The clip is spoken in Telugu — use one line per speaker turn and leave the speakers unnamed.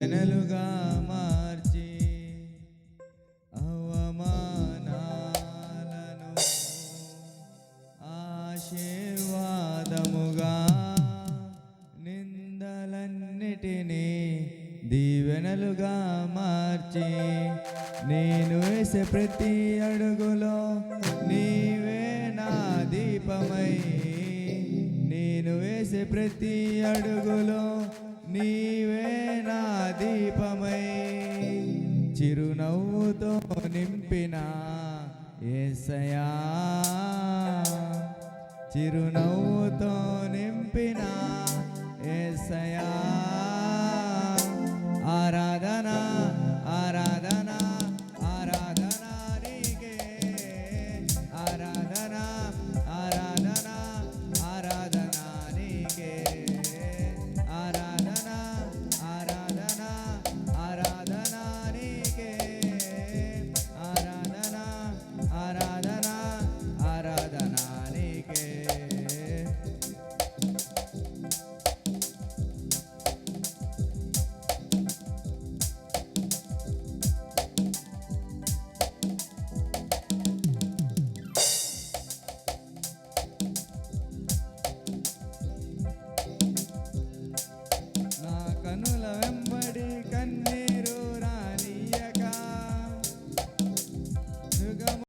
వెనలుగా మార్చి అవమానాలను ఆశీర్వాదముగా నిందలన్నిటినీ దీవెనలుగా మార్చి నేను వేసే ప్రతి అడుగులో నీవే నా దీపమై నేను వేసే ప్రతి అడుగులో నీవే నా దీపమై చిరునవ్వుతో నింపిన యేసయ్యా చిరునవ్వుతో నింపిన యేసయ్యా